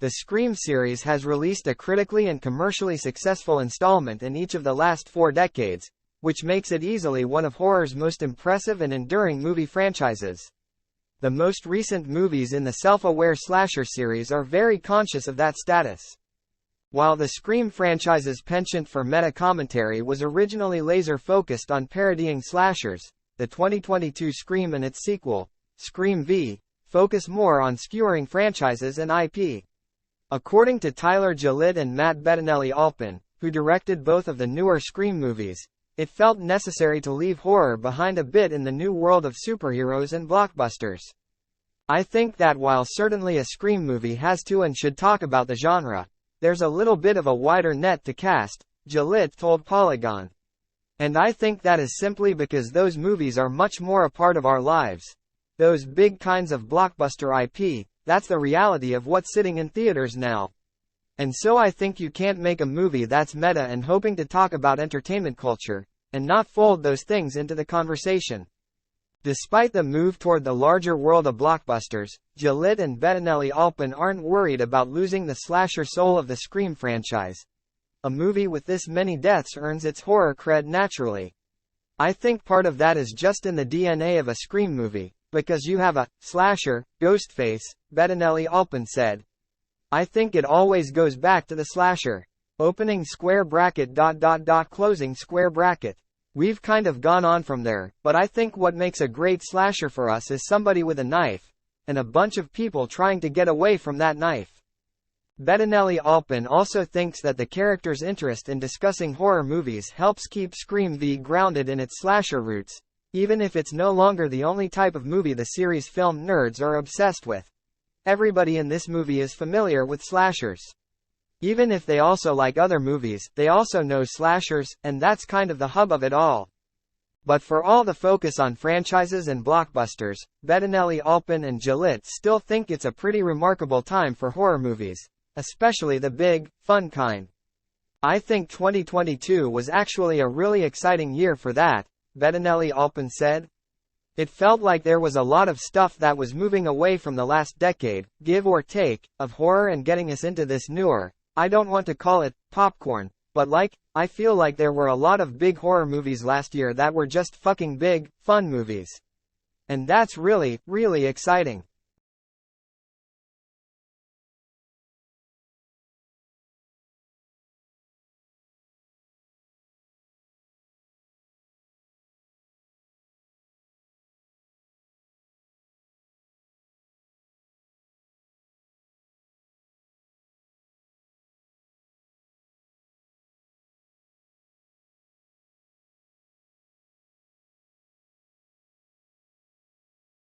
The Scream series has released a critically and commercially successful installment in each of the last 4 decades, which makes it easily one of horror's most impressive and enduring movie franchises. The most recent movies in the self-aware slasher series are very conscious of that status. While the Scream franchise's penchant for meta-commentary was originally laser-focused on parodying slashers, the 2022 Scream and its sequel, Scream V, focus more on skewering franchises and IP. According to Tyler Gillett and Matt Bettinelli-Olpin, who directed both of the newer Scream movies, it felt necessary to leave horror behind a bit in the new world of superheroes and blockbusters. I think that while certainly a Scream movie has to and should talk about the genre, there's a little bit of a wider net to cast, Gillett told Polygon. And I think that is simply because those movies are much more a part of our lives. Those big kinds of blockbuster IP, that's the reality of what's sitting in theaters now. And so I think you can't make a movie that's meta and hoping to talk about entertainment culture, and not fold those things into the conversation. Despite the move toward the larger world of blockbusters, Gillett and Bettinelli-Olpin aren't worried about losing the slasher soul of the Scream franchise. A movie with this many deaths earns its horror cred naturally. I think part of that is just in the DNA of a Scream movie, because you have a slasher, Ghostface, Bettinelli-Olpin said. I think it always goes back to the slasher. Opening square bracket ... closing square bracket. We've kind of gone on from there, but I think what makes a great slasher for us is somebody with a knife, and a bunch of people trying to get away from that knife. Bettinelli-Olpin also thinks that the character's interest in discussing horror movies helps keep Scream V grounded in its slasher roots, even if it's no longer the only type of movie the series' film nerds are obsessed with. Everybody in this movie is familiar with slashers. Even if they also like other movies, they also know slashers, and that's kind of the hub of it all. But for all the focus on franchises and blockbusters, Bettinelli-Olpin and Gillett still think it's a pretty remarkable time for horror movies, especially the big, fun kind. I think 2022 was actually a really exciting year for that, Bettinelli-Olpin said. It felt like there was a lot of stuff that was moving away from the last decade, give or take, of horror and getting us into this newer, I don't want to call it popcorn, but I feel like there were a lot of big horror movies last year that were just fucking big, fun movies. And that's really, really exciting.